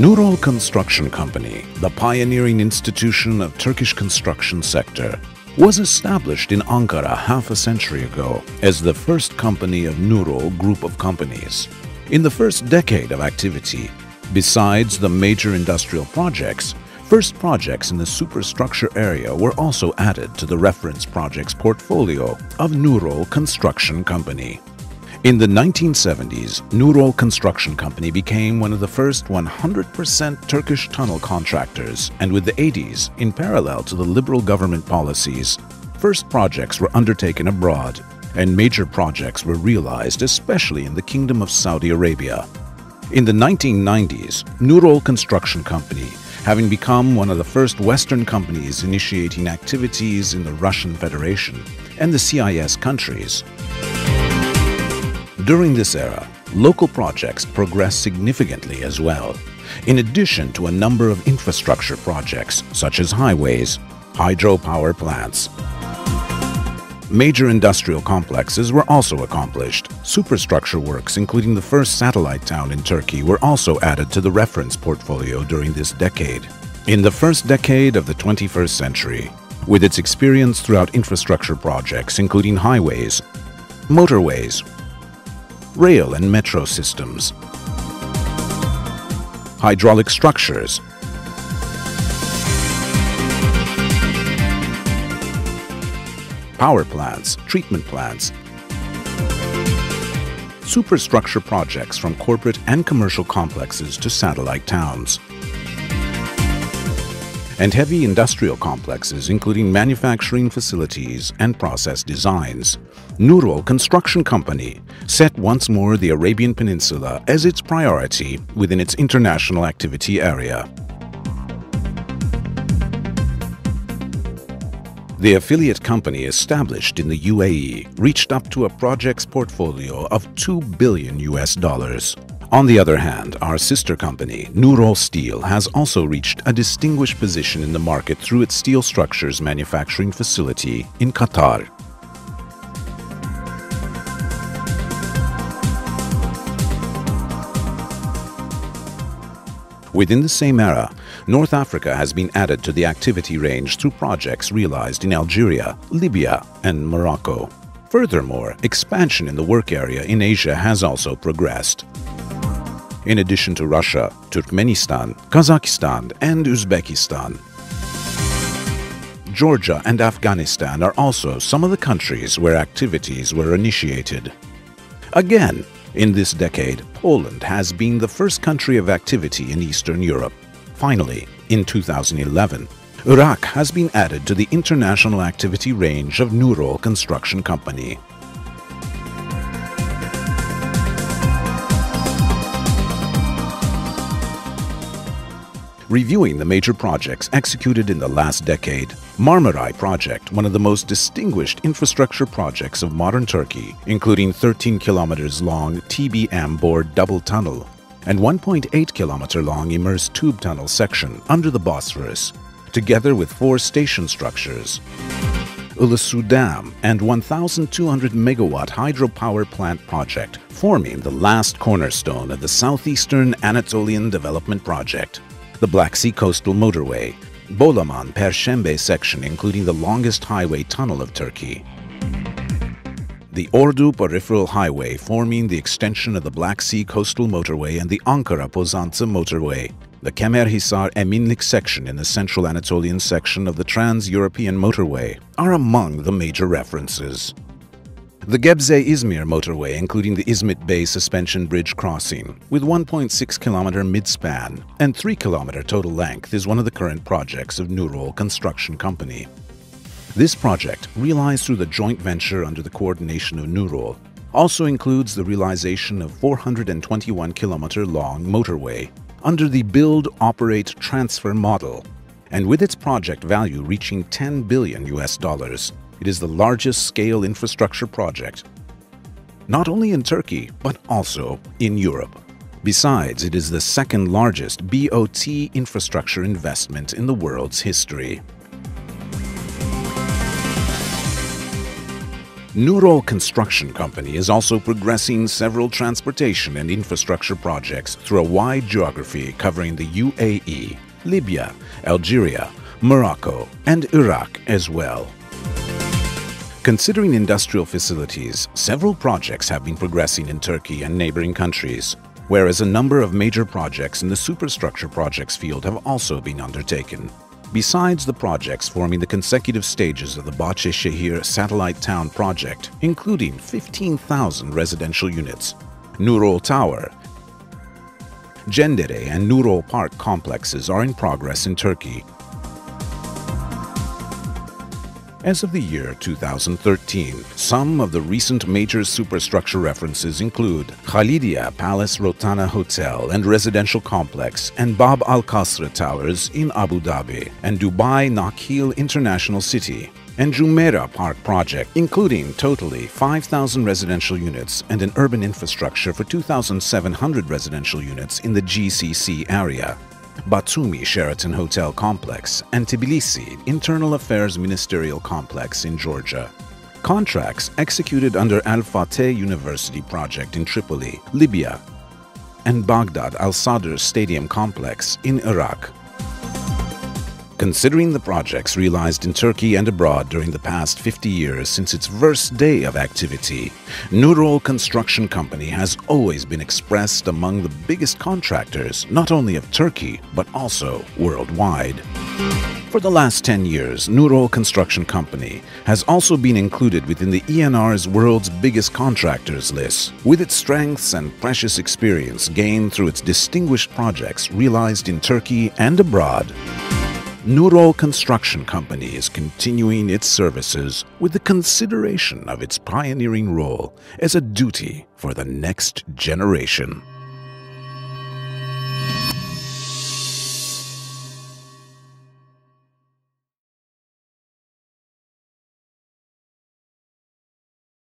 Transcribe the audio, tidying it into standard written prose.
Nurol Construction Company, the pioneering institution of Turkish construction sector, was established in Ankara half a century ago as the first company of Nurol group of companies. In the first decade of activity, besides the major industrial projects, first projects in the superstructure area were also added to the reference projects portfolio of Nurol Construction Company. In the 1970s, Nurol Construction Company became one of the first 100% Turkish tunnel contractors, and with the 80s, in parallel to the liberal government policies, first projects were undertaken abroad, and major projects were realized especially in the Kingdom of Saudi Arabia. In the 1990s, Nurol Construction Company, having become one of the first Western companies initiating activities in the Russian Federation and the CIS countries. During this era, local projects progressed significantly as well, in addition to a number of infrastructure projects such as highways, hydropower plants. Major industrial complexes were also accomplished. Superstructure works, including the first satellite town in Turkey, were also added to the reference portfolio during this decade. In the first decade of the 21st century, with its experience throughout infrastructure projects including highways, motorways, rail and metro systems, hydraulic structures, power plants, treatment plants, superstructure projects from corporate and commercial complexes to satellite towns, and heavy industrial complexes including manufacturing facilities and process designs, Nurol Construction Company set once more the Arabian Peninsula as its priority within its international activity area. The affiliate company established in the UAE reached up to a projects portfolio of $2 billion. On the other hand, our sister company, Nurol Steel, has also reached a distinguished position in the market through its steel structures manufacturing facility in Qatar. Within the same era, North Africa has been added to the activity range through projects realized in Algeria, Libya, and Morocco. Furthermore, expansion in the work area in Asia has also progressed. In addition to Russia, Turkmenistan, Kazakhstan, and Uzbekistan, Georgia and Afghanistan are also some of the countries where activities were initiated. Again, in this decade, Poland has been the first country of activity in Eastern Europe. Finally, in 2011, Iraq has been added to the international activity range of Nurol Construction Company. Reviewing the major projects executed in the last decade, Marmaray Project, one of the most distinguished infrastructure projects of modern Turkey, including 13 kilometers long TBM bored double tunnel and 1.8 kilometer long immersed tube tunnel section under the Bosphorus, together with 4 station structures, Ulusu Dam and 1,200 megawatt hydropower plant project, forming the last cornerstone of the Southeastern Anatolian Development Project. The Black Sea Coastal Motorway, Bolaman-Perşembe section including the longest highway tunnel of Turkey, the Ordu Peripheral Highway forming the extension of the Black Sea Coastal Motorway and the Ankara-Pozantı Motorway, the Kemerhisar-Eminlik section in the Central Anatolian section of the Trans-European Motorway are among the major references. The Gebze-İzmir Motorway, including the Izmit Bay Suspension Bridge crossing, with 1.6 kilometer mid-span and 3 kilometer total length, is one of the current projects of Nurol Construction Company. This project, realized through the joint venture under the coordination of Nurol, also includes the realization of 421 kilometer long motorway under the Build, Operate, Transfer model, and with its project value reaching $10 billion. It is the largest scale infrastructure project, not only in Turkey, but also in Europe. Besides, it is the second largest BOT infrastructure investment in the world's history. Nurol Construction Company is also progressing several transportation and infrastructure projects through a wide geography covering the UAE, Libya, Algeria, Morocco, and Iraq as well. Considering industrial facilities, several projects have been progressing in Turkey and neighboring countries, whereas a number of major projects in the superstructure projects field have also been undertaken. Besides the projects forming the consecutive stages of the Bahçeşehir Satellite Town project, including 15,000 residential units, Nurol Tower, Cendere and Nurol Park complexes are in progress in Turkey. As of the year 2013, some of the recent major superstructure references include Khalidia Palace Rotana Hotel and Residential Complex and Bab Al Qasr Towers in Abu Dhabi and Dubai Nakheel International City and Jumeirah Park project, including totally 5,000 residential units and an urban infrastructure for 2,700 residential units in the GCC area. Batumi Sheraton Hotel Complex and Tbilisi Internal Affairs Ministerial Complex in Georgia. Contracts executed under Al Fateh University project in Tripoli, Libya, and Baghdad Al Sadr Stadium Complex in Iraq. Considering the projects realized in Turkey and abroad during the past 50 years since its first day of activity, Nurol Construction Company has always been expressed among the biggest contractors not only of Turkey but also worldwide. For the last 10 years, Nurol Construction Company has also been included within the ENR's World's Biggest Contractors list, with its strengths and precious experience gained through its distinguished projects realized in Turkey and abroad. Nurol Construction Company is continuing its services with the consideration of its pioneering role as a duty for the next generation.